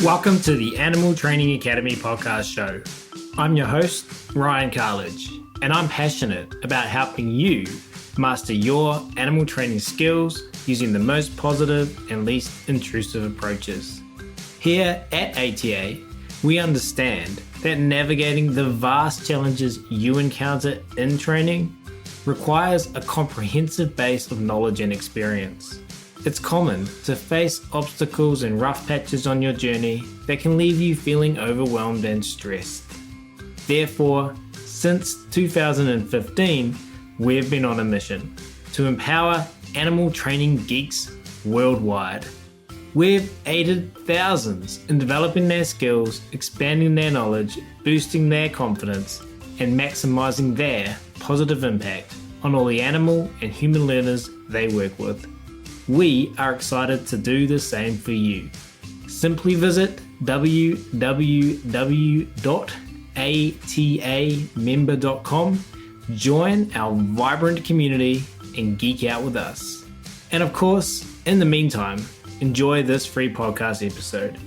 Welcome to the Animal Training Academy podcast show. I'm your host, Ryan Carledge, and I'm passionate about helping you master your animal training skills using the most positive and least intrusive approaches. Here at ATA, we understand that navigating the vast challenges you encounter in training requires a comprehensive base of knowledge and experience. It's common to face obstacles and rough patches on your journey that can leave you feeling overwhelmed and stressed. Therefore, since 2015, we've been on a mission to empower animal training geeks worldwide. We've aided thousands in developing their skills, expanding their knowledge, boosting their confidence, and maximizing their positive impact on all the animal and human learners they work with. We are excited to do the same for you. Simply visit www.atamember.com, join our vibrant community, and geek out with us. And of course, in the meantime, enjoy this free podcast episode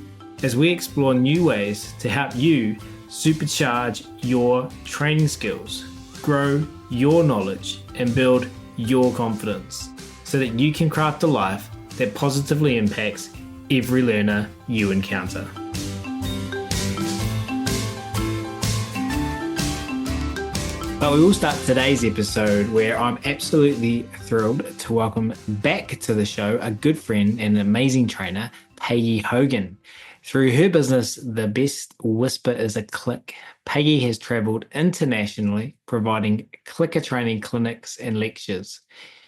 as we explore new ways to help you supercharge your training skills, grow your knowledge, and build your confidence, so that you can craft a life that positively impacts every learner you encounter. But we will start today's episode where I'm absolutely thrilled to welcome back to the show a good friend and amazing trainer, Peggy Hogan. Through her business, The Best Whisper is a Click, Peggy has traveled internationally providing clicker training clinics and lectures.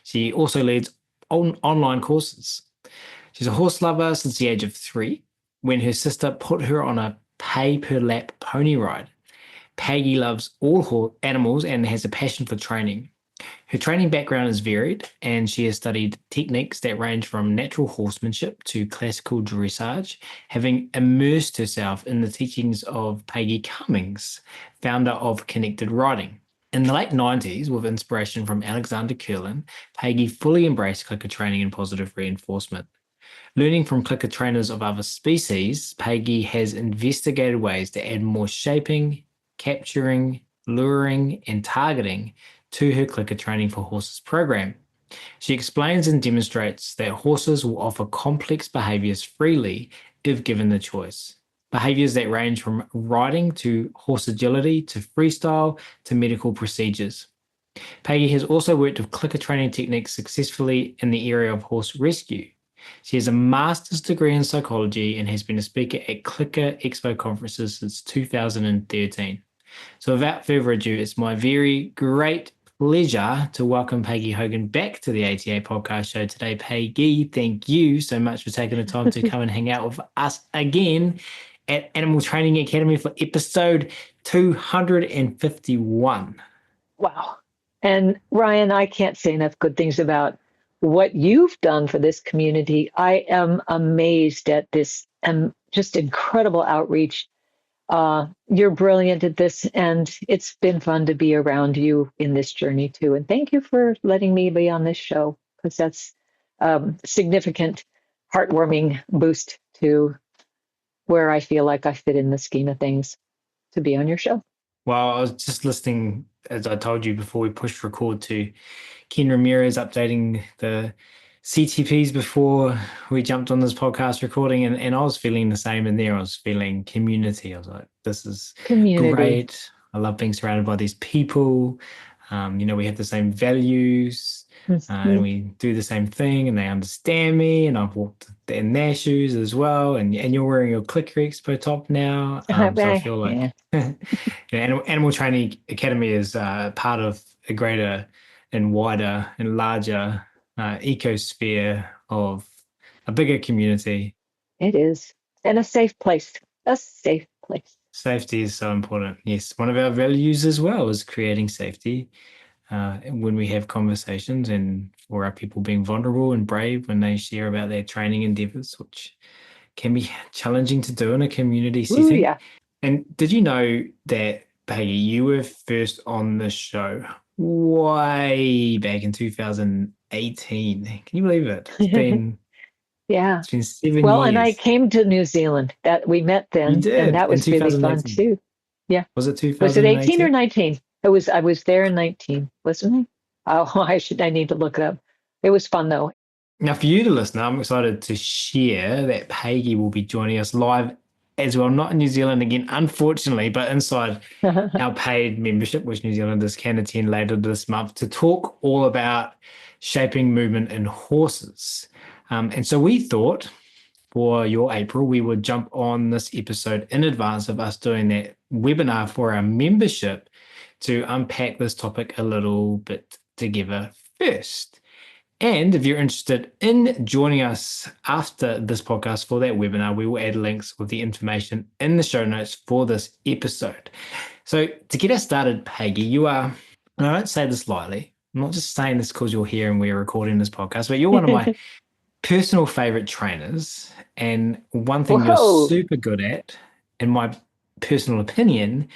She also leads online courses. She's a horse lover since the age of 3, when her sister put her on a pay-per-lap pony ride. Peggy loves all animals and has a passion for training. Her training background is varied, and she has studied techniques that range from natural horsemanship to classical dressage, having immersed herself in the teachings of Peggy Cummings, founder of Connected Riding. In the late 90s, with inspiration from Alexander Curlin, Peggy fully embraced clicker training and positive reinforcement. Learning from clicker trainers of other species, Peggy has investigated ways to add more shaping, capturing, luring, and targeting to her clicker training for horses program. She explains and demonstrates that horses will offer complex behaviors freely if given the choice. Behaviors that range from riding to horse agility to freestyle to medical procedures. Peggy has also worked with clicker training techniques successfully in the area of horse rescue. She has a master's degree in psychology and has been a speaker at Clicker Expo conferences since 2013. So without further ado, it's my very great pleasure to welcome Peggy Hogan back to the ATA podcast show today. Peggy, thank you so much for taking the time to come and hang out with us again at Animal Training Academy for episode 251. Wow. And Ryan, I can't say enough good things about what you've done for this community. I am amazed at this and just incredible outreach. You're brilliant at this, and it's been fun to be around you in this journey too. And thank you for letting me be on this show, because that's significant, heartwarming boost to where I feel like I fit in the scheme of things to be on your show. Well, I was just listening, as I told you before we pushed record, to Ken Ramirez updating the CTPs before we jumped on this podcast recording, and I was feeling the same in there. I was feeling community. I was like, this is great. I love being surrounded by these people. We have the same values, and we do the same thing, and they understand me, and I've walked in their shoes as well, and you're wearing your Clicker Expo top now. So I feel like Animal Training Academy is part of a greater and wider and larger ecosphere of a bigger community. It is. And a safe place. A safe place. Safety is so important. Yes. One of our values as well is creating safety when we have conversations, and for our people being vulnerable and brave when they share about their training endeavors, which can be challenging to do in a community setting. Ooh, yeah. And did you know that, Peggy, you were first on the show way back in 2018? Can you believe it? It's been Yeah. It's been 7 Well, and I years. came to New Zealand. That we met You then, and did that in was really fun 2018. too. Yeah. Was it Was it 18 or 2018? 19? I was there in 19, wasn't I? Oh, I need to look it up. It was fun though. Now, for you to listen, I'm excited to share that Peggy will be joining us live as well, not in New Zealand again, unfortunately, but inside our paid membership, which New Zealanders can attend later this month, to talk all about shaping movement in horses. And so we thought for your April, we would jump on this episode in advance of us doing that webinar for our membership to unpack this topic a little bit together first. And if you're interested in joining us after this podcast for that webinar, we will add links with the information in the show notes for this episode. So to get us started, Peggy, you are, and I don't say this lightly, I'm not just saying this because you're here and we're recording this podcast, but you're one of my personal favorite trainers. And one thing you're Whoa. super good at, in my personal opinion,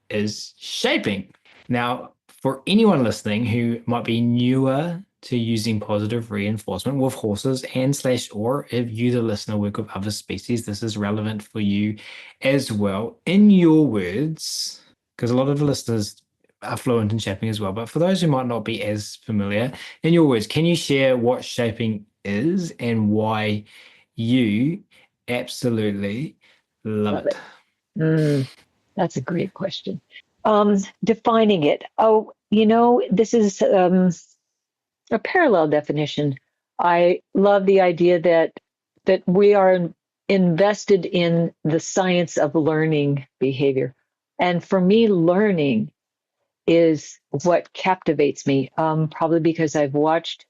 is shaping. Now, for anyone listening who might be newer to using positive reinforcement with horses and slash, or if you, the listener, work with other species, this is relevant for you as well. In your words, because a lot of the listeners are fluent in shaping as well, but for those who might not be as familiar, in your words, can you share what shaping is and why you absolutely love Love it? it. Mm, that's a great question. Defining it. Oh, this is a parallel definition. I love the idea that we are invested in the science of learning behavior. And for me, learning is what captivates me, probably because I've watched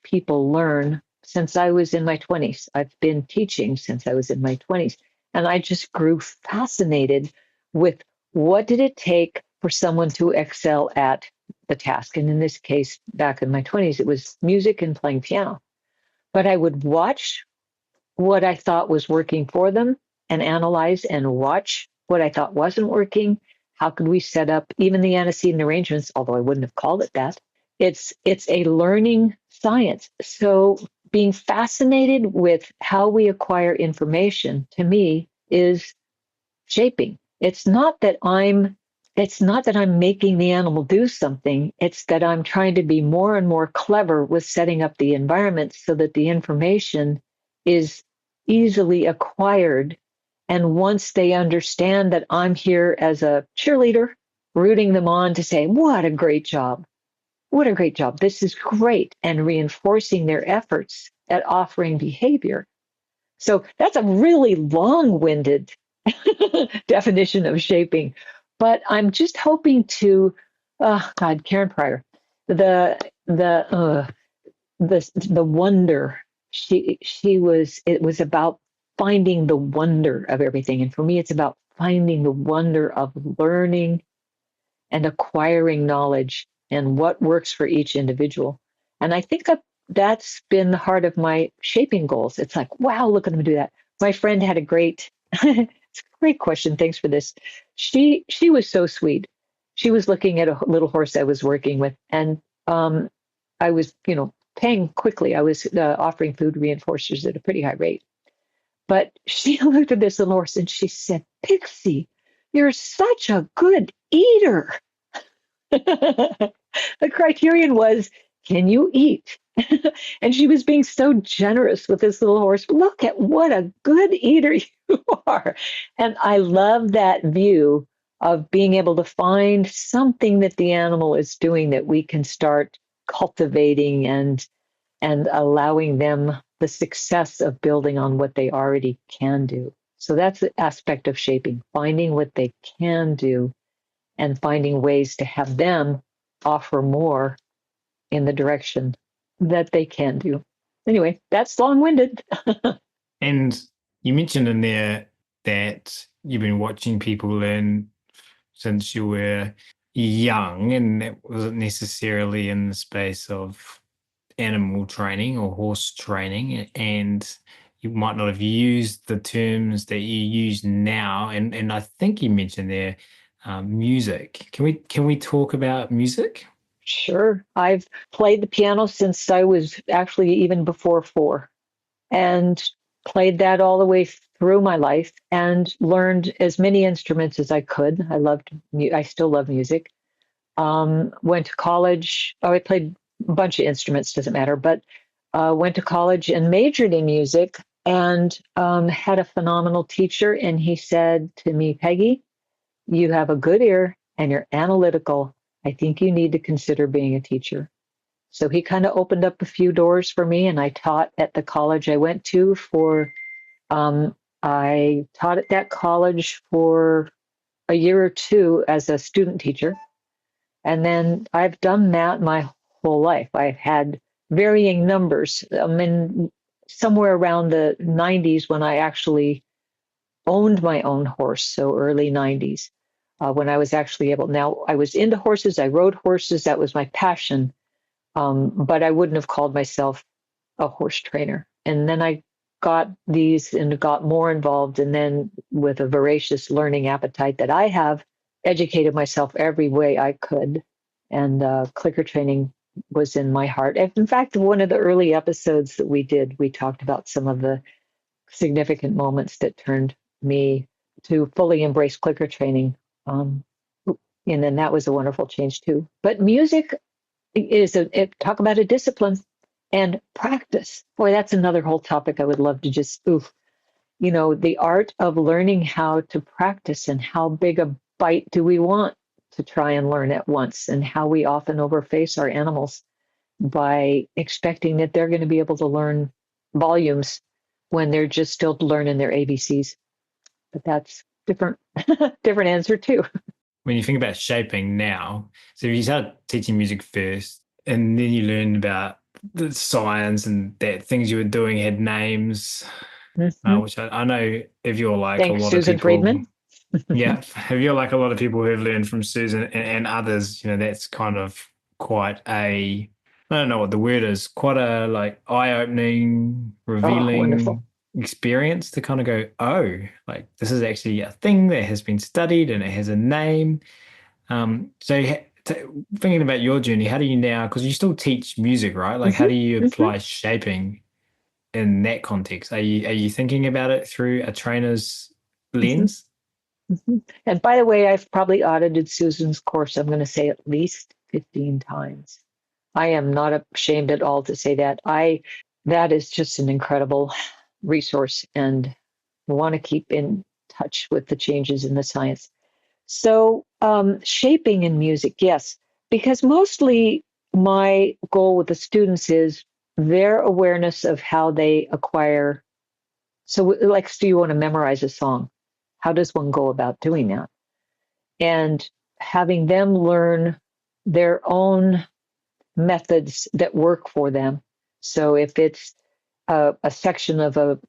people learn since I was in my 20s. I've been teaching since I was in my 20s. And I just grew fascinated with what did it take for someone to excel at the task. And in this case, back in my 20s, it was music and playing piano. But I would watch what I thought was working for them and analyze and watch what I thought wasn't working. How could we set up even the antecedent arrangements, although I wouldn't have called it that. It's a learning science. So being fascinated with how we acquire information to me is shaping. It's not that I'm making the animal do something. It's that I'm trying to be more and more clever with setting up the environment so that the information is easily acquired. And once they understand that I'm here as a cheerleader, rooting them on to say, what a great job. What a great job. This is great. And reinforcing their efforts at offering behavior. So that's a really long winded definition of shaping. But I'm just hoping to, God, Karen Pryor, the the wonder. It was about finding the wonder of everything, and for me, it's about finding the wonder of learning and acquiring knowledge and what works for each individual. And I think that's been the heart of my shaping goals. It's like, wow, look at them do that. My friend had a great, it's a great question. Thanks for this. She was so sweet. She was looking at a little horse I was working with, and I was, paying quickly. I was offering food reinforcers at a pretty high rate. But she looked at this little horse and she said, Pixie, you're such a good eater. The criterion was, can you eat? And she was being so generous with this little horse. Look at what a good eater you are. And I love that view of being able to find something that the animal is doing that we can start cultivating and allowing them the success of building on what they already can do. So that's the aspect of shaping, finding what they can do and finding ways to have them offer more in the direction that they can do. Anyway, that's long-winded. And you mentioned in there that you've been watching people learn since you were young, and that wasn't necessarily in the space of animal training or horse training, and you might not have used the terms that you use now. And I think you mentioned there music. Can we talk about music? Sure. I've played the piano since I was actually even before 4. and played that all the way through my life and learned as many instruments as I could. I still love music. Went to college. Oh, I played a bunch of instruments, doesn't matter, but went to college and majored in music and had a phenomenal teacher. And he said to me, Peggy, you have a good ear and you're analytical. I think you need to consider being a teacher. So he kind of opened up a few doors for me, and I taught at the college I went to I taught at that college for a year or two as a student teacher. And then I've done that my whole life. I've had varying numbers. I mean, somewhere around the 90s when I actually owned my own horse, so early 90s, when I was actually able. Now, I was into horses, I rode horses, that was my passion, but I wouldn't have called myself a horse trainer. And then I got these and got more involved, and then with a voracious learning appetite that I have, educated myself every way I could. And clicker training was in my heart. In fact, one of the early episodes that we did, we talked about some of the significant moments that turned me to fully embrace clicker training. And then that was a wonderful change too. But music talk about a discipline and practice. Boy, that's another whole topic I would love to just, the art of learning how to practice and how big a bite do we want to try and learn at once, and how we often overface our animals by expecting that they're going to be able to learn volumes when they're just still learning their ABCs. But that's different, different answer too. When you think about shaping now, so if you start teaching music first and then you learn about the science and that things you were doing had names, which I know if you're like Thanks, a lot Susan of people, Friedman. yeah, if you're like a lot of people who have learned from Susan and others, that's kind of quite I don't know what the word is, quite a like eye-opening, Oh, wonderful. revealing experience to kind of go, oh, like this is actually a thing that has been studied and it has a name. Thinking about your journey, how do you now, because you still teach music, right? Like how do you apply shaping in that context? Are you thinking about it through a trainer's lens? And by the way, I've probably audited Susan's course, I'm going to say at least 15 times. I am not ashamed at all to say that. That is just an incredible resource, and I want to keep in touch with the changes in the science. So, shaping in music, yes, because mostly my goal with the students is their awareness of how they acquire. So, like, do you want to memorize a song? How does one go about doing that? And having them learn their own methods that work for them. So, if it's a section of a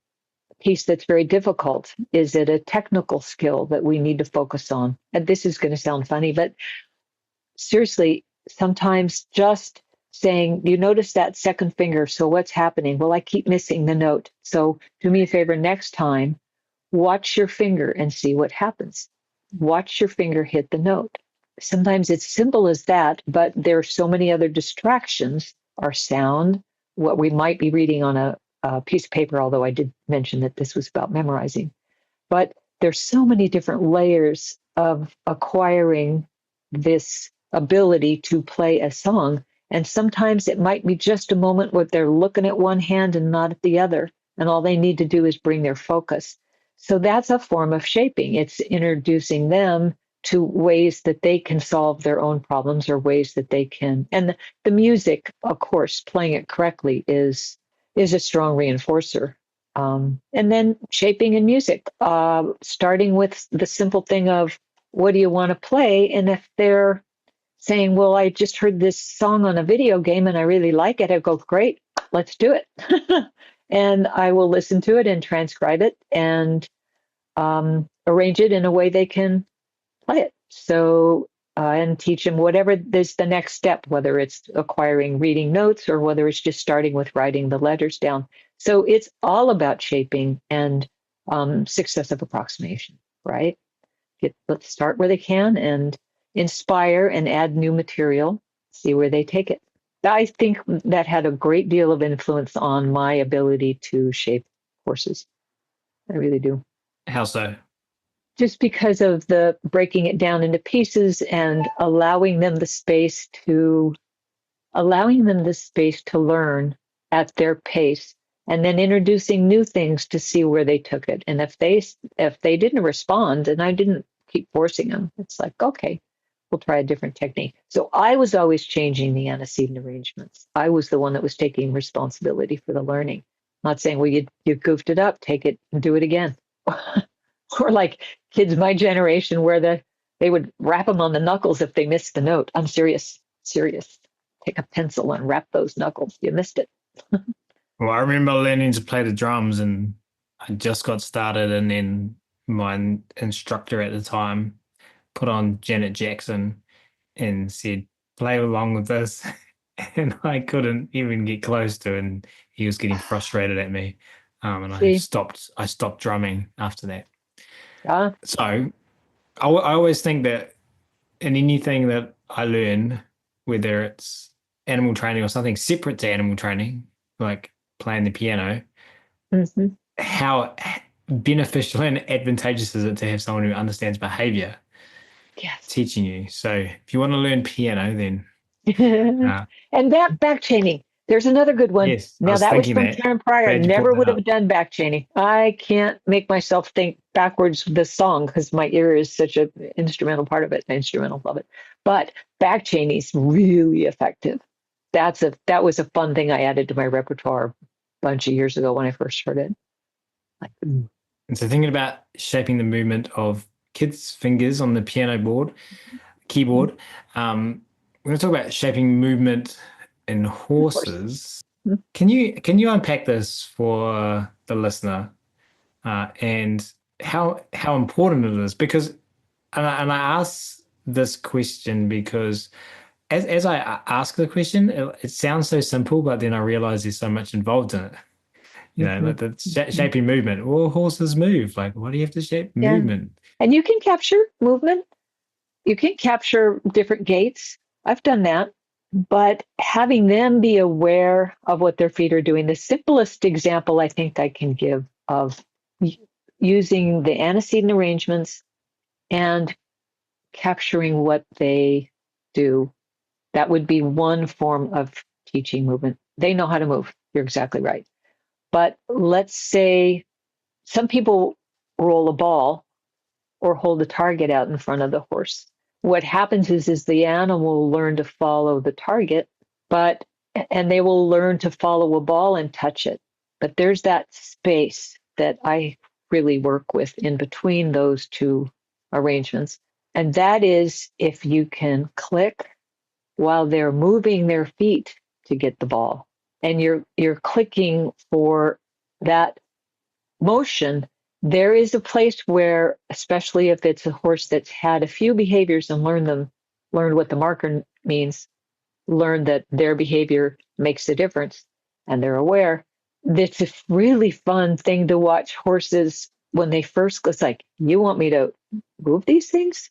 piece that's very difficult, is it a technical skill that we need to focus on? And this is going to sound funny, but seriously, sometimes just saying, you notice that second finger, so what's happening? Well, I keep missing the note. So do me a favor, next time, watch your finger and see what happens. Watch your finger hit the note. Sometimes it's simple as that, but there are so many other distractions, our sound, what we might be reading on a piece of paper, although I did mention that this was about memorizing. But there's so many different layers of acquiring this ability to play a song. And sometimes it might be just a moment where they're looking at one hand and not at the other, and all they need to do is bring their focus. So that's a form of shaping. It's introducing them to ways that they can solve their own problems, or ways that they can. And the music, of course, playing it correctly is a strong reinforcer. And then shaping in music, starting with the simple thing of, what do you want to play? And if they're saying, well, I just heard this song on a video game and I really like it, I go, great, let's do it. And I will listen to it and transcribe it and arrange it in a way they can play it. So, and teach them whatever is the next step, whether it's acquiring reading notes or whether it's just starting with writing the letters down. So it's all about shaping and successive approximation, right? Let's start where they can and inspire and add new material, see where they take it. I think that had a great deal of influence on my ability to shape horses. I really do. How so? Just because of the breaking it down into pieces and allowing them the space to learn at their pace, and then introducing new things to see where they took it. And if they didn't respond, and I didn't keep forcing them, it's like, okay, we'll try a different technique. So I was always changing the antecedent arrangements. I was the one that was taking responsibility for the learning. Not saying, well, you goofed it up, take it and do it again. Or like kids my generation where they would rap them on the knuckles if they missed the note. I'm serious, serious. Take a pencil and rap those knuckles. You missed it. Well, I remember learning to play the drums, and I just got started, and then my instructor at the time put on Janet Jackson and said, "Play along with this," and I couldn't even get close to it, and he was getting frustrated at me, and I See, stopped. I stopped drumming after that. yeah, So I always think that in anything that I learn, whether it's animal training or something separate to animal training, like playing the piano, hmm how beneficial and advantageous is it to have someone who understands behavior yes. teaching you? So if you want to learn piano, then uh, And that back chaining. There's another good one. yes, I Now was that was thinking from that. Karen Pryor. Glad you brought Never that would up. have done back chaining. I can't make myself think backwards with this song because my ear is such an instrumental part of it. Instrumental of it. But back chaining is really effective. That was a fun thing I added to my repertoire a bunch of years ago when I first heard it. Like, And so thinking about shaping the movement of kids' fingers on the piano board, keyboard, we're going to talk about shaping movement in of course. horses. Can you unpack this for the listener, and how important it is? Because and I ask this question because as I ask the question, it sounds so simple, but then I realize there's so much involved in it. Mhm. Like the Mhm. shaping movement. Well, horses move. Like, why do you have to shape Yeah. movement? And you can capture movement. You can capture different gaits. I've done that. But having them be aware of what their feet are doing, the simplest example I think I can give of using the antecedent arrangements and capturing what they do, that would be one form of teaching movement. They know how to move. You're exactly right. But let's say some people roll a ball or hold a target out in front of the horse. What happens is the animal will learn to follow the target, but and they will learn to follow a ball and touch it. But there's that space that I really work with in between those two arrangements. And that is if you can click while they're moving their feet to get the ball. And you're clicking for that motion, there is a place where, especially if it's a horse that's had a few behaviors and learned what the marker means, learned that their behavior makes a difference, and they're aware. It's a really fun thing to watch horses when they first. It's like, you want me to move these things?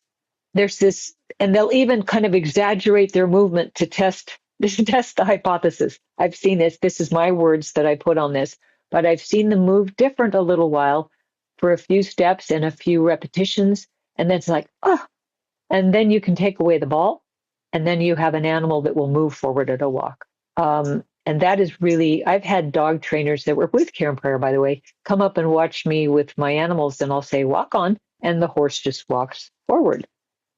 There's this, and they'll even kind of exaggerate their movement to test test the hypothesis. I've seen this. This is my words that I put on this, but I've seen them move different a little while for a few steps and a few repetitions, and then it's like, oh, and then you can take away the ball, and then you have an animal that will move forward at a walk. And that is really, I've had dog trainers that were with Karen Pryor, by the way, come up and watch me with my animals, and I'll say, walk on, and the horse just walks forward,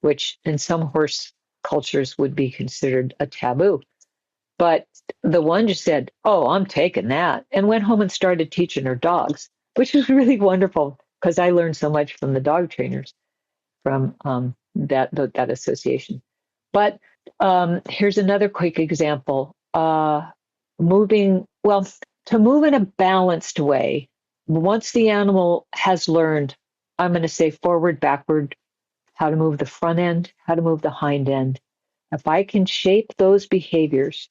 which in some horse cultures would be considered a taboo. But the one just said, oh, I'm taking that, and went home and started teaching her dogs, which was really wonderful because I learned so much from the dog trainers from that association. But here's another quick example. Moving, well, to move in a balanced way, once the animal has learned, I'm going to say forward, backward, how to move the front end, how to move the hind end. If I can shape those behaviors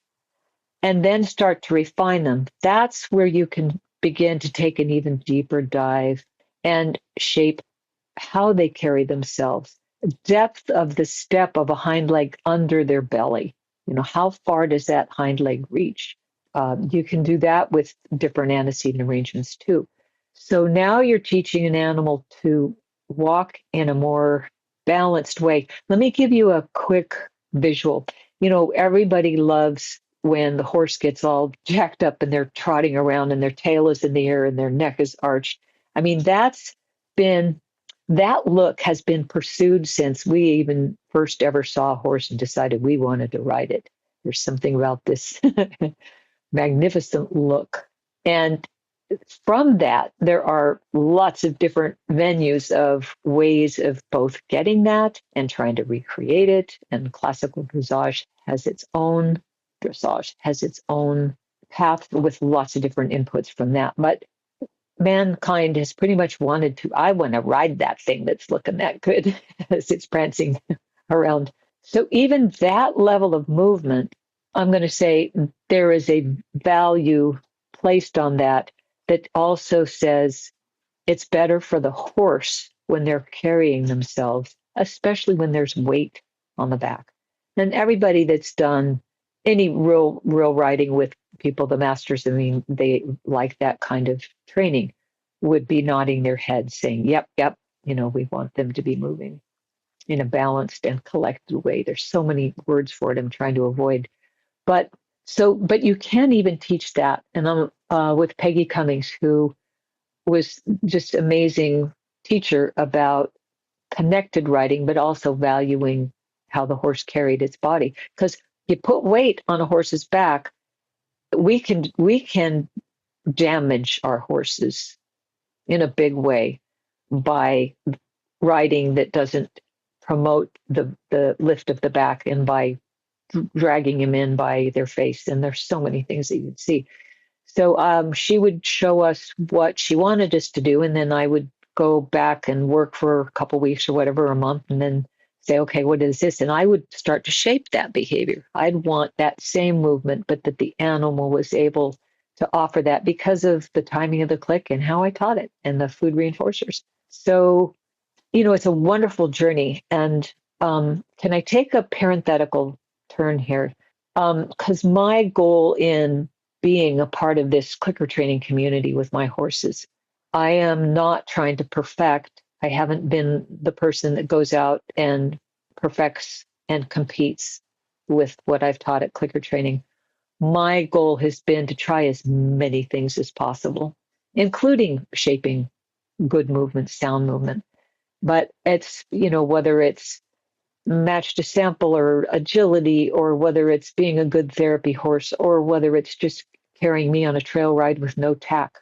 and then start to refine them, that's where you can begin to take an even deeper dive and shape how they carry themselves, depth of the step of a hind leg under their belly. How far does that hind leg reach? You can do that with different antecedent arrangements too. So now you're teaching an animal to walk in a more balanced way. Let me give you a quick visual. Everybody loves when the horse gets all jacked up and they're trotting around and their tail is in the air and their neck is arched. I mean, that look has been pursued since we even first ever saw a horse and decided we wanted to ride it. There's something about this magnificent look. And from that, there are lots of different venues of ways of both getting that and trying to recreate it. And classical dressage has its own path with lots of different inputs from that. But mankind has pretty much I want to ride that thing that's looking that good as it's prancing around. So even that level of movement, I'm going to say there is a value placed on that also says it's better for the horse when they're carrying themselves, especially when there's weight on the back. And everybody that's done any real riding with people, the masters, I mean, they like that kind of training, would be nodding their head saying, yep, we want them to be moving in a balanced and collected way. There's so many words for it I'm trying to avoid. But you can even teach that. And I'm with Peggy Cummings, who was just amazing teacher about connected riding, but also valuing how the horse carried its body. Because you put weight on a horse's back, we can damage our horses in a big way by riding that doesn't promote the lift of the back and by dragging him in by their face. And there's so many things that you can see. So she would show us what she wanted us to do, and then I would go back and work for a couple weeks or whatever, a month, and then say, okay, what is this? And I would start to shape that behavior. I'd want that same movement, but that the animal was able to offer that because of the timing of the click and how I taught it and the food reinforcers. So, it's a wonderful journey. And can I take a parenthetical turn here? Because my goal in being a part of this clicker training community with my horses, I am not trying to perfect. I haven't been the person that goes out and perfects and competes with what I've taught at clicker training. My goal has been to try as many things as possible, including shaping good movement, sound movement. But it's, whether it's match to sample or agility, or whether it's being a good therapy horse, or whether it's just carrying me on a trail ride with no tack.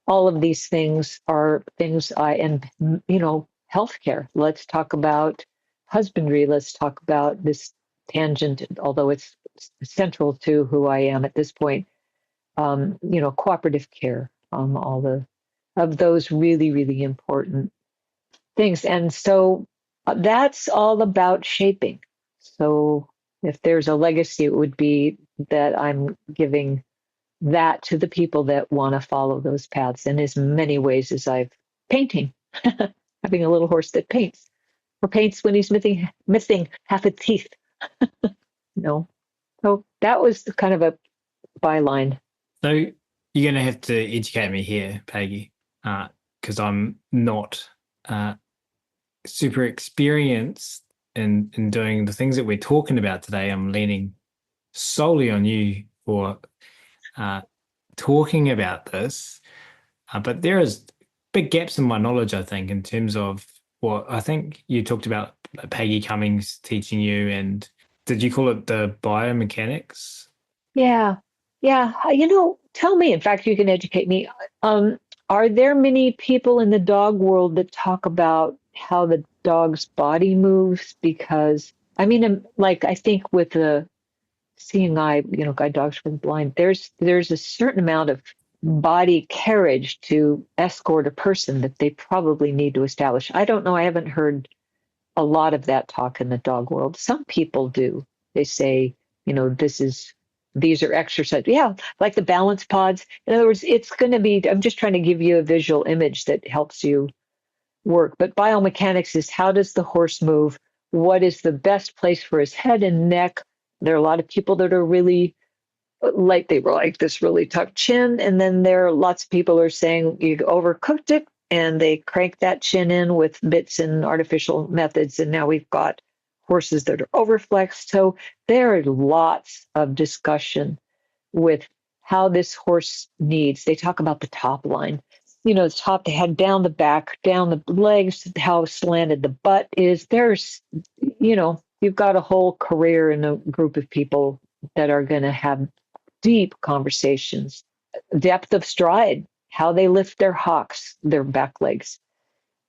All of these things are things healthcare. Let's talk about husbandry. Let's talk about this tangent, although it's central to who I am at this point. Cooperative care, all of those really, really important things. And so that's all about shaping. So if there's a legacy, it would be that I'm giving that to the people that want to follow those paths in as many ways as I've painting, having a little horse that paints or paints when he's missing half a teeth. So that was kind of a byline. So you're going to have to educate me here, Peggy, because I'm not super experienced in doing the things that we're talking about today. I'm leaning solely on you for talking about this, but there is big gaps in my knowledge, I think, in terms of what I think you talked about Peggy Cummings teaching you, and did you call it the biomechanics? Yeah. Tell me, in fact, you can educate me. Are there many people in the dog world that talk about how the dog's body moves? Because, I think with the seeing eye, guide dogs for the blind, there's a certain amount of body carriage to escort a person that they probably need to establish. I don't know. I haven't heard a lot of that talk in the dog world. Some people do. They say, these are exercise. Yeah, like the balance pods. In other words, it's going to be, I'm just trying to give you a visual image that helps you work. But biomechanics is, how does the horse move? What is the best place for his head and neck? There are a lot of people that are really like they were like this really tucked chin, and then there are lots of people who are saying you overcooked it, and they crank that chin in with bits and artificial methods, and now we've got horses that are overflexed. So there are lots of discussion with how this horse needs. They talk about the top line. The top, the head, down the back, down the legs, how slanted the butt is. You've got a whole career in a group of people that are going to have deep conversations, depth of stride, how they lift their hocks, their back legs.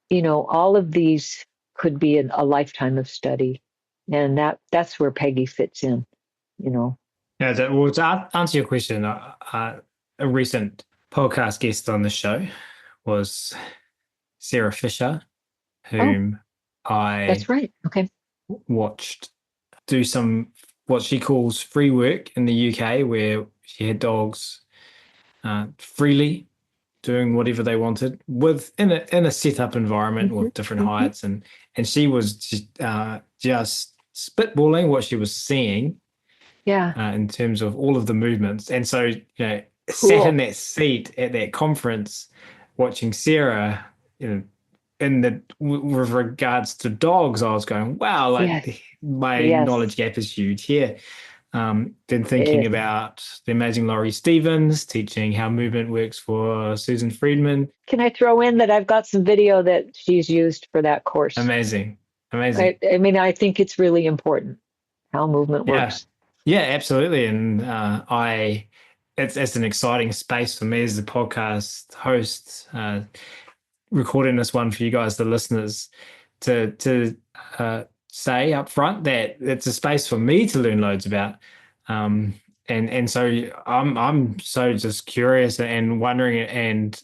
All of these could be a lifetime of study. And that's where Peggy fits in, you know. Yeah, well, to answer your question, a recent podcast guest on the show was Sarah Fisher, Oh, whom I that's right. Okay. watched do some what she calls free work in the UK, where she had dogs freely doing whatever they wanted in a set up environment Mm-hmm, with different mm-hmm. heights, and she was just spitballing what she was seeing Yeah. in terms of all of the movements. And so, sat in Cool. that seat at that conference watching Sarah, with regards to dogs, I was going, wow, Yes. like my Yes. knowledge gap is huge here. Then thinking It, about the amazing Laurie Stevens teaching how movement works for Susan Friedman. can I throw in that I've got some video that she's used for that course? Amazing. Amazing. I mean, I think it's really important how movement Yeah. works. Yeah, absolutely. And it's an exciting space for me as the podcast host, recording this one for you guys, the listeners, to say up front that it's a space for me to learn loads about. And so I'm so just curious and wondering, and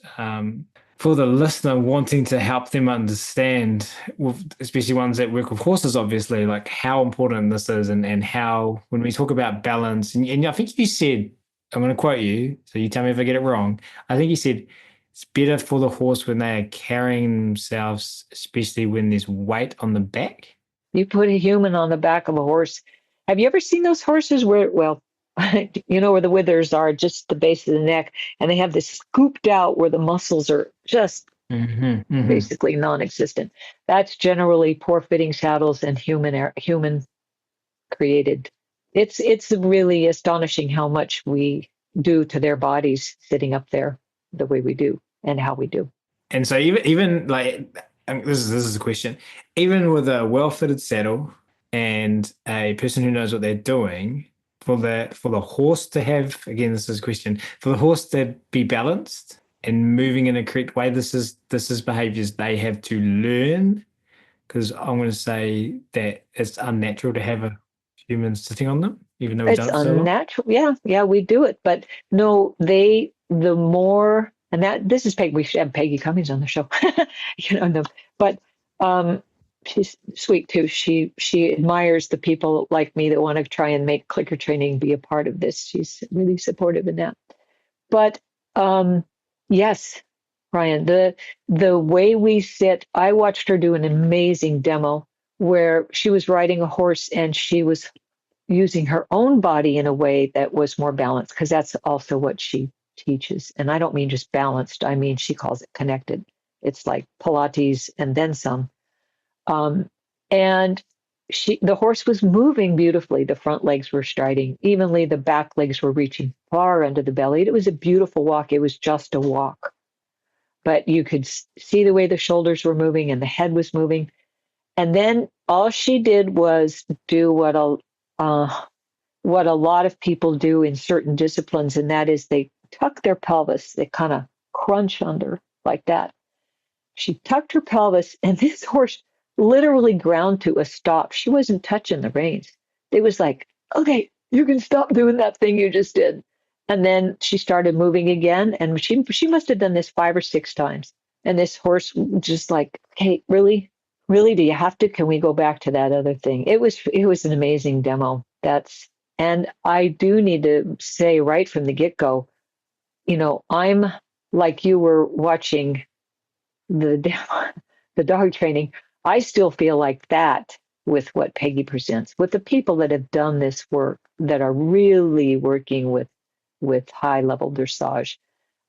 for the listener wanting to help them understand, with especially ones that work with horses, obviously, like how important this is, and how when we talk about balance, and I think you said, I'm going to quote you, so you tell me if I get it wrong. I think you said it's better for the horse when they are carrying themselves, especially when there's weight on the back. You put a human on the back of a horse. Have you ever seen those horses where, well, where the withers are, just the base of the neck, and they have this scooped out where the muscles are just basically non-existent. That's generally poor fitting saddles and human created. It's really astonishing how much we do to their bodies sitting up there the way we do and how we do. And so even like, this is a question, even with a well-fitted saddle and a person who knows what they're doing, for the horse to have, again, this is a question, for the horse to be balanced and moving in a correct way, this is behaviors they have to learn, because I'm going to say that it's unnatural to have a human sitting on them, even though we've It's done it for so long. unnatural. Yeah, we do it. But no, the more, and that this is Peggy, we should have Peggy Cummings on the show. No, but she's sweet too. She admires the people like me that want to try and make clicker training be a part of this. She's really supportive in that. But yes, Brian, the way we sit, I watched her do an amazing demo where she was riding a horse and she was using her own body in a way that was more balanced, because that's also what she teaches. And I don't mean just balanced, I mean she calls it connected. It's like Pilates and then some. And the horse was moving beautifully. The front legs were striding evenly. The back legs were reaching far under the belly. It was a beautiful walk. It was just a walk, but you could see the way the shoulders were moving and the head was moving. And then all she did was do what a lot of people do in certain disciplines, and that is they tuck their pelvis. They kind of crunch under like that. She tucked her pelvis, and this horse literally ground to a stop. She wasn't touching the reins. It was like, okay, you can stop doing that thing you just did. And then she started moving again, and she must have done this 5 or 6 times. And this horse just like, okay, really, really, do you have to? Can we go back to that other thing? It was an amazing demo. And I do need to say right from the get-go, I'm like you were watching the dog training. I still feel like that with what Peggy presents, with the people that have done this work, that are really working with high level dressage,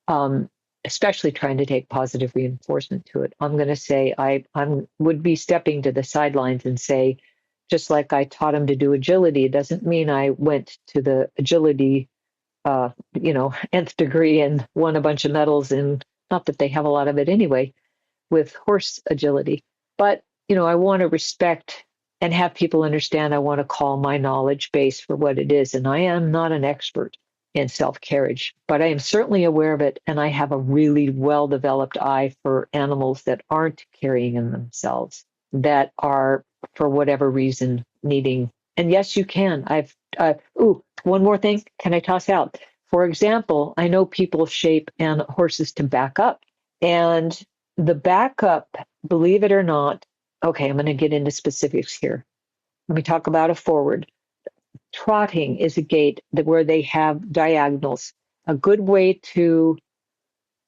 um, especially trying to take positive reinforcement to it. I'm going to say I would be stepping to the sidelines and say, just like I taught him to do agility, it doesn't mean I went to the agility, nth degree and won a bunch of medals. And not that they have a lot of it anyway with horse agility, but I want to respect and have people understand. I want to call my knowledge base for what it is, and I am not an expert in self carriage, but I am certainly aware of it, and I have a really well developed eye for animals that aren't carrying in themselves, that are for whatever reason needing. And yes, you can. One more thing. Can I toss out? For example, I know people shape and horses to back up, and the backup, believe it or not, okay, I'm going to get into specifics here. Let me talk about a forward. Trotting is a gait where they have diagonals. A good way to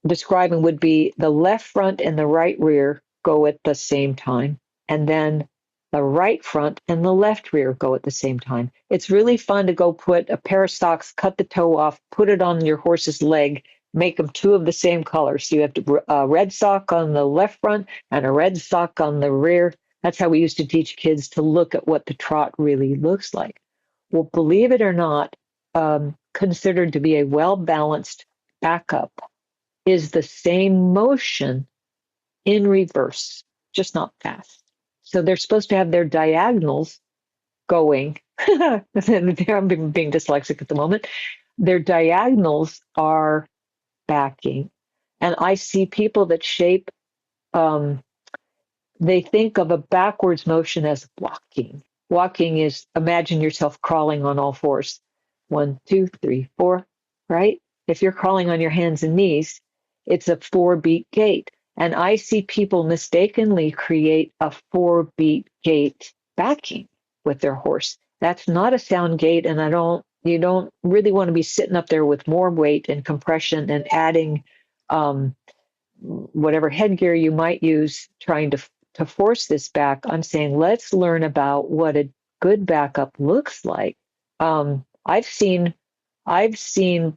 describe them would be the left front and the right rear go at the same time, and then the right front and the left rear go at the same time. It's really fun to go put a pair of socks, cut the toe off, put it on your horse's leg, make them two of the same color. So you have a red sock on the left front and a red sock on the rear. That's how we used to teach kids to look at what the trot really looks like. Well, believe it or not, considered to be a well-balanced backup is the same motion in reverse, just not fast. So they're supposed to have their diagonals going. I'm being dyslexic at the moment. Their diagonals are backing. And I see people that shape, they think of a backwards motion as walking. Walking is, imagine yourself crawling on all fours. 1, 2, 3, 4, right? If you're crawling on your hands and knees, it's a 4-beat gait. And I see people mistakenly create a 4-beat gait backing with their horse. That's not a sound gait, and you don't really want to be sitting up there with more weight and compression and adding whatever headgear you might use trying to force this back. I'm saying let's learn about what a good backup looks like. I've seen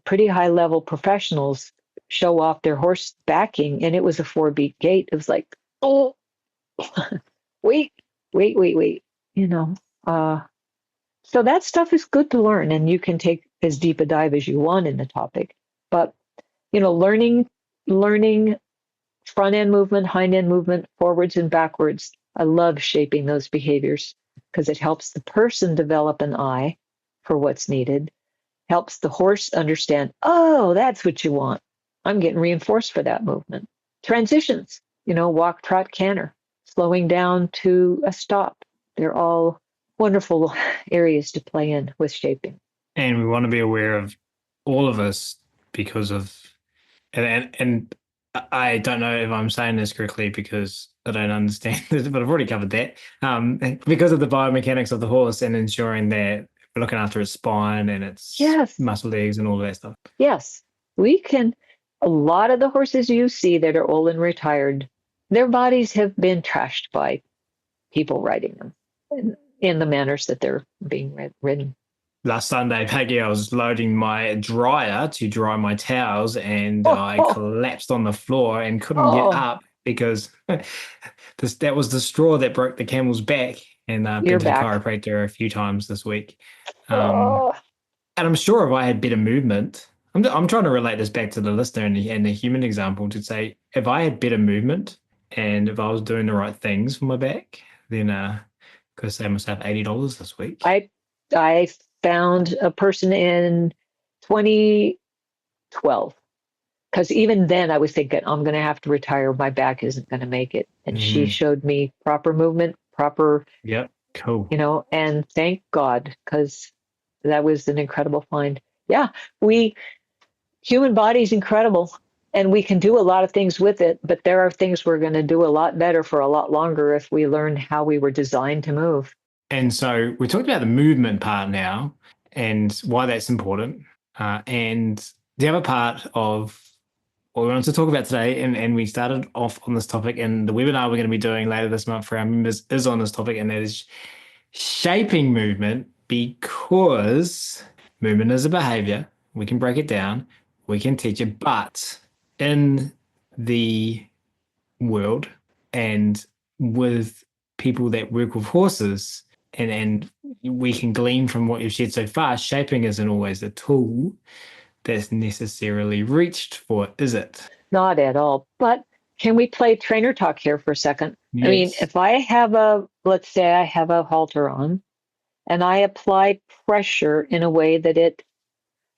pretty high level professionals show off their horse backing, and it was a 4-beat gait. It was like, oh, wait. So that stuff is good to learn, and you can take as deep a dive as you want in the topic. But learning front end movement, hind end movement, forwards and backwards. I love shaping those behaviors because it helps the person develop an eye for what's needed, helps the horse understand, oh, that's what you want. I'm getting reinforced for that movement. Transitions, walk, trot, canter, slowing down to a stop. They're all wonderful areas to play in with shaping. And we want to be aware of all of us because of, and I don't know if I'm saying this correctly because I don't understand this, but I've already covered that. Because of the biomechanics of the horse and ensuring that we're looking after its spine and its muscle legs and all of that stuff. Yes, we can. A lot of the horses you see that are old and retired, their bodies have been trashed by people riding them in the manners that they're being ridden. Last Sunday, Peggy, I was loading my dryer to dry my towels, and I collapsed on the floor and couldn't get up because that was the straw that broke the camel's back. And I've been to the chiropractor a few times this week. And I'm sure if I had better movement, I'm trying to relate this back to the listener and the human example to say, if I had better movement and if I was doing the right things for my back, then I could save myself $80 this week. I found a person in 2012, because even then I was thinking, I'm going to have to retire. My back isn't going to make it. And she showed me proper movement, Yep. Cool. And thank God, because that was an incredible find. Yeah. Human body's incredible, and we can do a lot of things with it, but there are things we're going to do a lot better for a lot longer if we learn how we were designed to move. And so we talked about the movement part now and why that's important. And the other part of what we wanted to talk about today, and we started off on this topic, and the webinar we're going to be doing later this month for our members is on this topic, and that is Shaping movement because movement is a behavior. We can break it down, we can teach it, but in the world and with people that work with horses, and we can glean from what you've shared so far, shaping isn't always a tool that's necessarily reached for, is it? Not at all. But can we play trainer talk here for a second? I mean, Yes. if I have let's say I have a halter on and I apply pressure in a way that it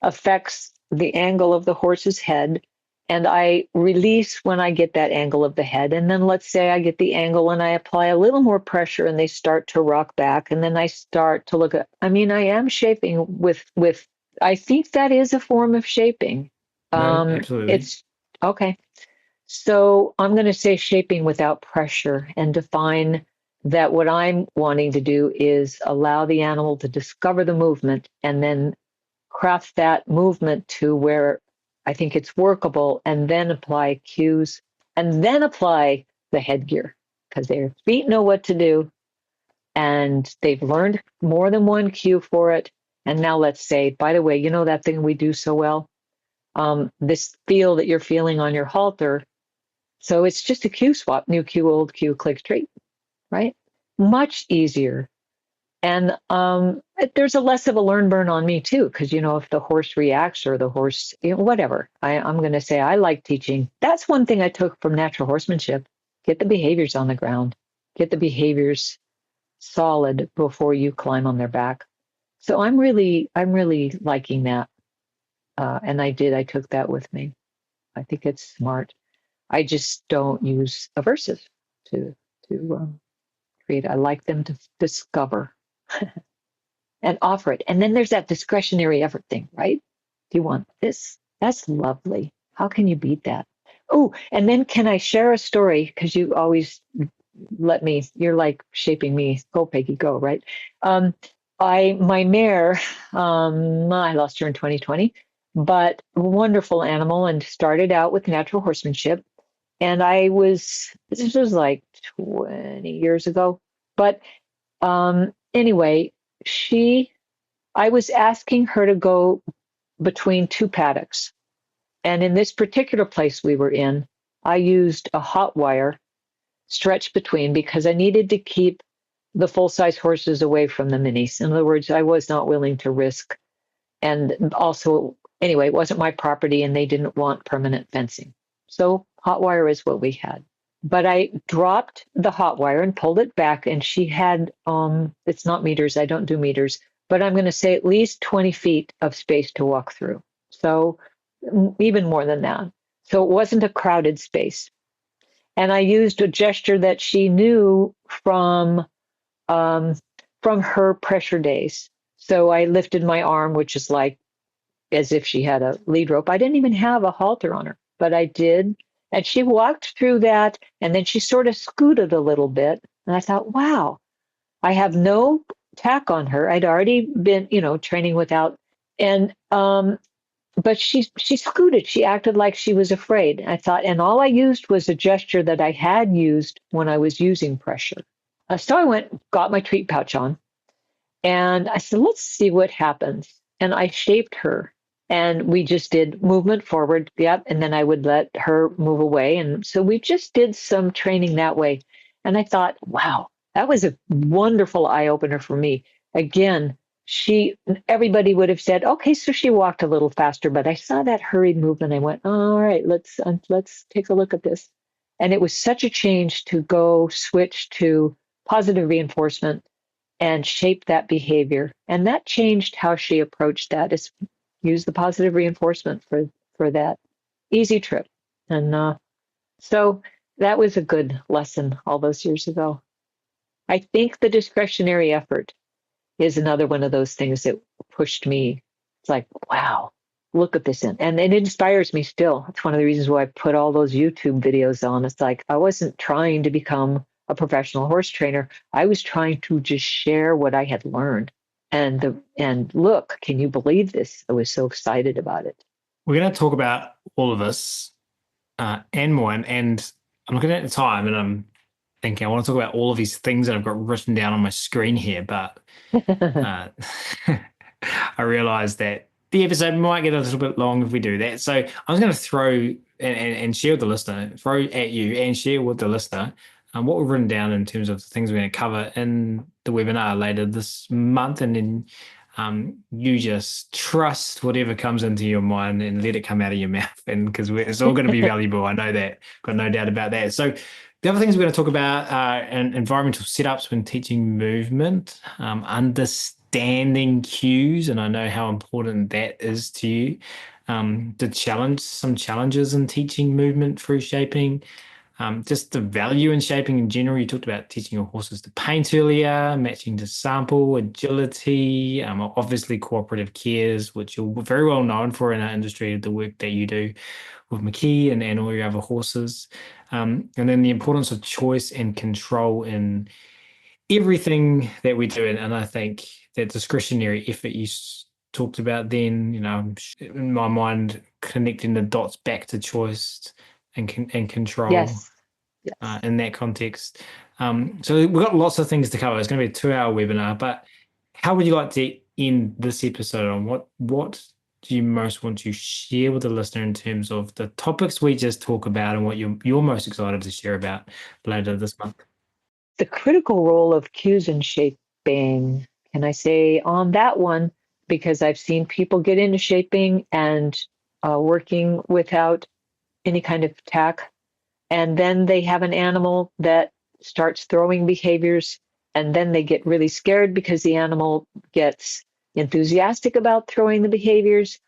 affects the angle of the horse's head, and I release when I get that angle of the head. And then let's say I get the angle and I apply a little more pressure and they start to rock back. And then I start to look at, I mean, I am shaping I think that is a form of shaping. No, absolutely. It's okay. So I'm going to say shaping without pressure and define that what I'm wanting to do is allow the animal to discover the movement and then craft that movement to where I think it's workable, and then apply cues and then apply the headgear because their feet know what to do and they've learned more than one cue for it. And now let's say, by the way, you know that thing we do so well? This feel that you're feeling on your halter. So it's just a cue swap, new cue, old cue, click, treat, right? Much easier. And there's a less of a learn burn on me too, because if the horse reacts or the horse, whatever. I'm going to say I like teaching. That's one thing I took from natural horsemanship. Get the behaviors on the ground. Get the behaviors solid before you climb on their back. So I'm really liking that. And I took that with me. I think it's smart. I just don't use aversive to create. I like them to discover and offer it. And then there's that discretionary effort thing, right? Do you want this? That's lovely. How can you beat that? Oh, and then can I share a story? Because you always let me, you're like shaping me. Go, Peggy, go, right? My mare, I lost her in 2020, but wonderful animal and started out with natural horsemanship. And this was like 20 years ago. But anyway, I was asking her to go between two paddocks. And in this particular place we were in, I used a hot wire stretched between because I needed to keep the full-size horses away from the minis. In other words, I was not willing to risk. And also, anyway, it wasn't my property and they didn't want permanent fencing. So hot wire is what we had. But I dropped the hot wire and pulled it back, and she had, it's not meters, I don't do meters, but I'm going to say at least 20 feet of space to walk through. So even more than that. So it wasn't a crowded space. And I used a gesture that she knew from her pressure days. So I lifted my arm, which is like as if she had a lead rope. I didn't even have a halter on her, but I did. And she walked through that, and then she sort of scooted a little bit. And I thought, wow, I have no tack on her. I'd already been, training without. And but she scooted. She acted like she was afraid. I thought, and all I used was a gesture that I had used when I was using pressure. So I went, got my treat pouch on, and I said, let's see what happens. And I shaped her. And we just did movement forward, yep, and then I would let her move away. And so we just did some training that way. And I thought, wow, that was a wonderful eye opener for me. Again, everybody would have said, okay, so she walked a little faster, but I saw that hurried movement. I went, all right, let's take a look at this. And it was such a change to go switch to positive reinforcement and shape that behavior. And that changed how she approached that. Use the positive reinforcement for that easy trip. And so that was a good lesson all those years ago. I think the discretionary effort is another one of those things that pushed me. It's like, wow, look at this. And it inspires me still. It's one of the reasons why I put all those YouTube videos on. It's like, I wasn't trying to become a professional horse trainer. I was trying to just share what I had learned. And look, can you believe this? I was so excited about it. We're going to talk about all of this and more. And I'm looking at the time, and thinking I want to talk about all of these things that I've got written down on my screen here, but uh, I realized that the episode might get a little bit long if we do that. So I was going to throw and share with the listener, throw at you and share with the listener what we've written down in terms of the things we're going to cover in the webinar later this month. And then you just trust whatever comes into your mind and let it come out of your mouth. And because it's all going to be valuable. I know that. Got no doubt about that. So the other things we're going to talk about are environmental setups when teaching movement, understanding cues, and I know how important that is to you. Some challenges in teaching movement through shaping, just the value in shaping in general. You talked about teaching your horses to paint earlier, matching to sample, agility, obviously cooperative cares, which you're very well known for in our industry, the work that you do with McKee and all your other horses. And then the importance of choice and control in everything that we do. And I think that discretionary effort you talked about then, in my mind, connecting the dots back to choice and control Yes. Yes. in that context. So we've got lots of things to cover. It's going to be a 2-hour webinar, but how would you like to end this episode on? What do you most want to share with the listener in terms of the topics we just talk about and what you're most excited to share about later this month? The critical role of cues in shaping, can I say on that one, because I've seen people get into shaping and working without any kind of tack, and then they have an animal that starts throwing behaviors, and then they get really scared because the animal gets enthusiastic about throwing the behaviors,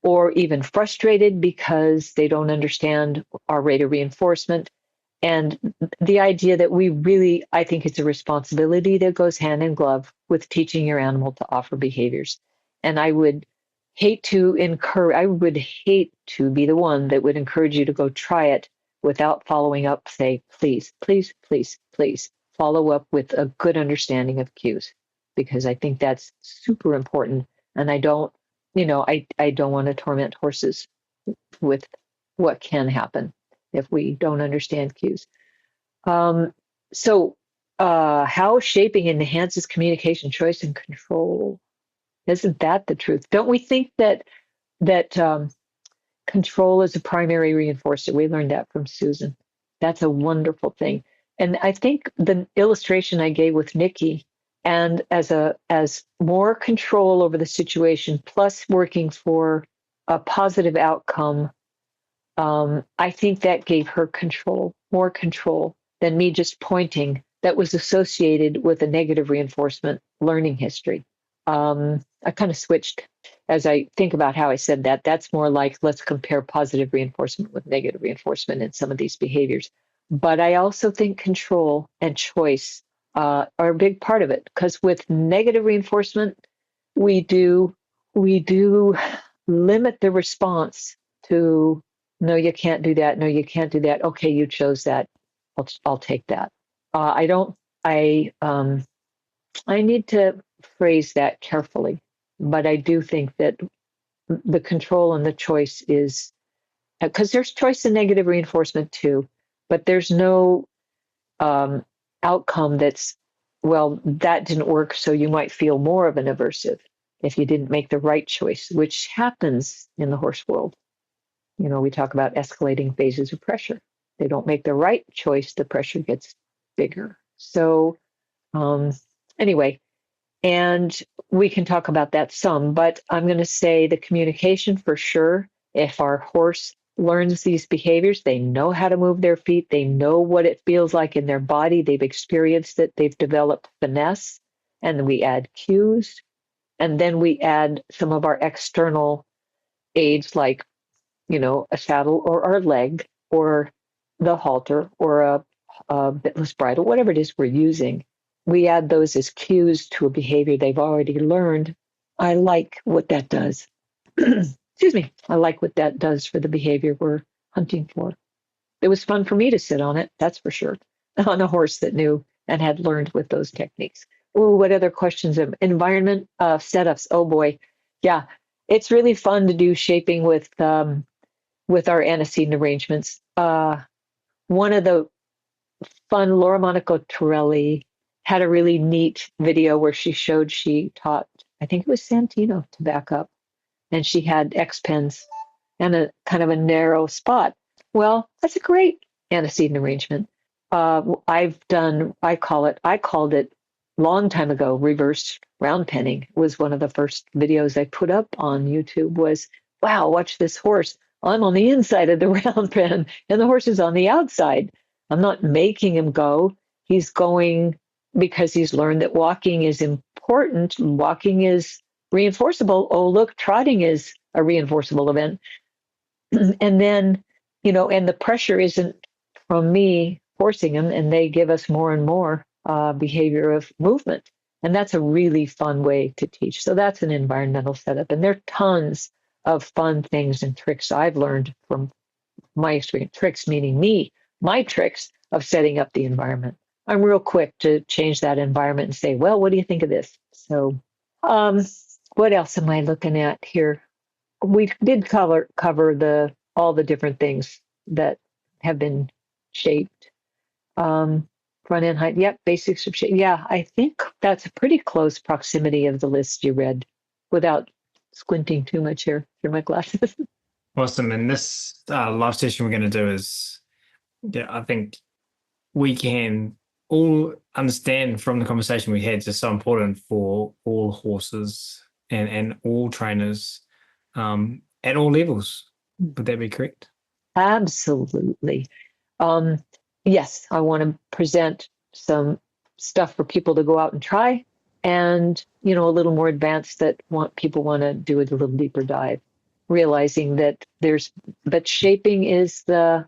or even frustrated because they don't understand our rate of reinforcement. And the idea that I think it's a responsibility that goes hand in glove with teaching your animal to offer behaviors. And I would hate to be the one that would encourage you to go try it without following up, say, please, please, please, please follow up with a good understanding of cues, because I think that's super important. And I don't want to torment horses with what can happen if we don't understand cues. So how shaping enhances communication, choice, and control. Isn't that the truth? Don't we think that control is a primary reinforcer? We learned that from Susan. That's a wonderful thing. And I think the illustration I gave with Nikki, and as more control over the situation, plus working for a positive outcome, I think that gave her more control than me just pointing, that was associated with a negative reinforcement learning history. I kind of switched as I think about how I said that. That's more like, let's compare positive reinforcement with negative reinforcement in some of these behaviors. But I also think control and choice are a big part of it, because with negative reinforcement, we do limit the response to, no, you can't do that. No, you can't do that. Okay, you chose that. I'll take that. I need to phrase that carefully, but I do think that the control and the choice is, because there's choice and negative reinforcement too, but there's no outcome that's, well, that didn't work, so you might feel more of an aversive if you didn't make the right choice, which happens in the horse world. We talk about escalating phases of pressure. They don't make the right choice, the pressure gets bigger. So anyway, and we can talk about that some, but I'm going to say the communication for sure. If our horse learns these behaviors, they know how to move their feet, they know what it feels like in their body, they've experienced it, they've developed finesse, and then we add cues, and then we add some of our external aids like a saddle or our leg or the halter or a bitless bridle, whatever it is we're using. We add those as cues to a behavior they've already learned. I like what that does. Excuse me. I like what that does for the behavior we're hunting for. It was fun for me to sit on it, that's for sure, on a horse that knew and had learned with those techniques. Oh, what other questions? Environment setups. Oh boy. Yeah, it's really fun to do shaping with our antecedent arrangements. One of the fun. Laura Monaco Torelli had a really neat video where she taught, I think it was Santino to back up, and she had X pens and a kind of a narrow spot. Well, that's a great antecedent arrangement. I called it long time ago, reverse round penning was one of the first videos I put up on YouTube was, wow, watch this horse. I'm on the inside of the round pen and the horse is on the outside. I'm not making him go. He's going because he's learned that walking is important. Walking is reinforceable. Oh, look, trotting is a reinforceable event. And then, and the pressure isn't from me forcing them, and they give us more and more behavior of movement. And that's a really fun way to teach. So that's an environmental setup. And there are tons of fun things and tricks I've learned from my experience. Tricks meaning me, my tricks of setting up the environment. I'm real quick to change that environment and say, well, what do you think of this? So what else am I looking at here? We did cover all the different things that have been shaped. Front end height, yep, basics of shape. Yeah, I think that's a pretty close proximity of the list you read without squinting too much here through my glasses. Awesome. And this live session we're going to do is, I think we can all understand from the conversation we had, just so important for all horses and all trainers at all levels. Would that be correct? Absolutely. Yes, I want to present some stuff for people to go out and try, and a little more advanced that people want to do a little deeper dive, realizing that but shaping is the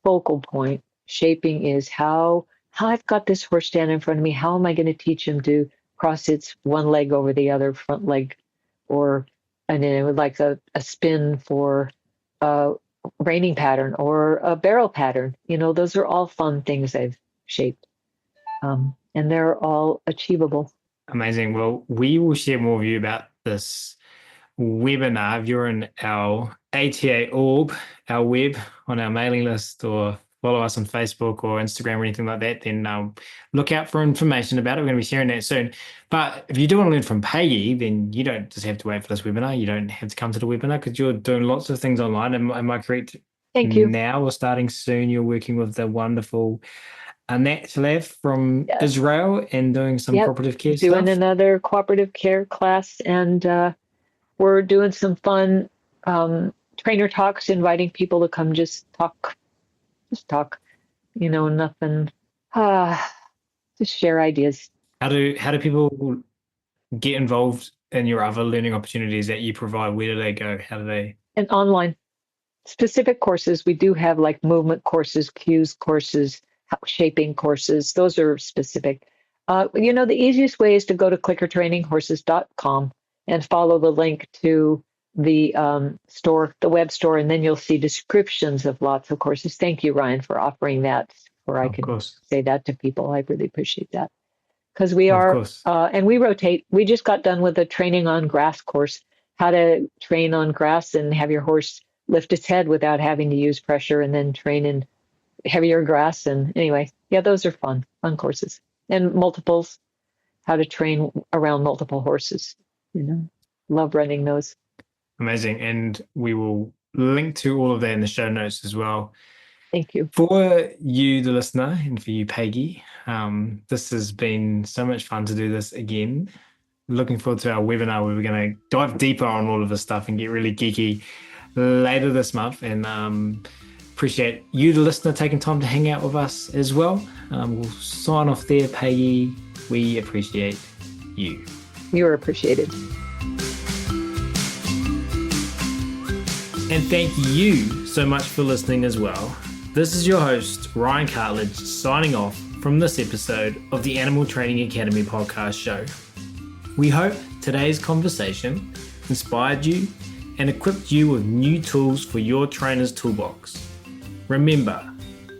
focal point. Shaping is how I've got this horse standing in front of me. How am I going to teach him to cross its one leg over the other front leg, and then it would like a spin for reining pattern or a barrel pattern. Those are all fun things I've shaped. And they're all achievable. Amazing. Well, we will share more of you about this webinar. If you're in our ATA orb, our web on our mailing list, or follow us on Facebook or Instagram or anything like that, then look out for information about it. We're going to be sharing that soon. But if you do want to learn from Peggy, then you don't just have to wait for this webinar. You don't have to come to the webinar because you're doing lots of things online. Am I correct? Thank you. Now or starting soon, you're working with the wonderful Annette Lev from Israel and doing some cooperative care stuff. Doing another cooperative care class. And we're doing some fun trainer talks, inviting people to come just talk, nothing, just share ideas. How do people get involved in your other learning opportunities that you provide? Where do they go? How do they? And online specific courses. We do have like movement courses, cues courses, shaping courses. Those are specific. The easiest way is to go to clickertraininghorses.com and follow the link to the store, the web store, and then you'll see descriptions of lots of courses. Thank you, Ryan, for offering that, I can say that to people. I really appreciate that. Because we are, and we rotate. We just got done with a training on grass course, how to train on grass and have your horse lift its head without having to use pressure, and then train in heavier grass. And anyway, those are fun courses. And multiples, how to train around multiple horses. Love running those. Amazing. And we will link to all of that in the show notes as well. Thank you. For you, the listener, and for you, Peggy, this has been so much fun to do this again. Looking forward to our webinar where we're going to dive deeper on all of this stuff and get really geeky later this month. And appreciate you, the listener, taking time to hang out with us as well. We'll sign off there, Peggy. We appreciate you. You're appreciated. And thank you so much for listening as well. This is your host, Ryan Cartledge, signing off from this episode of the Animal Training Academy podcast show. We hope today's conversation inspired you and equipped you with new tools for your trainer's toolbox. Remember,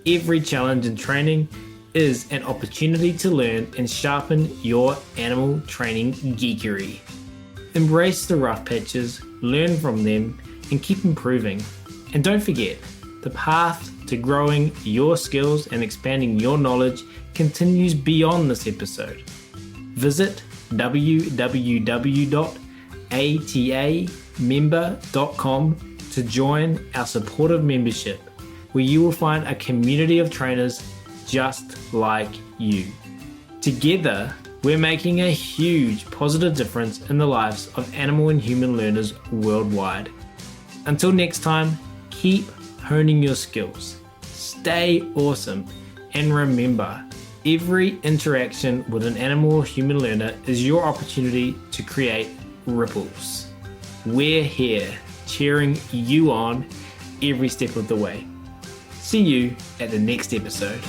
every challenge in training is an opportunity to learn and sharpen your animal training geekery. Embrace the rough patches, learn from them, and keep improving. And don't forget, The path to growing your skills and expanding your knowledge continues beyond this episode. Visit www.atamember.com to join our supportive membership, where you will find a community of trainers just like you. Together, we're making a huge positive difference in the lives of animal and human learners worldwide. Until next time, keep honing your skills, stay awesome, and remember, every interaction with an animal or human learner is your opportunity to create ripples. We're here cheering you on every step of the way. See you at the next episode.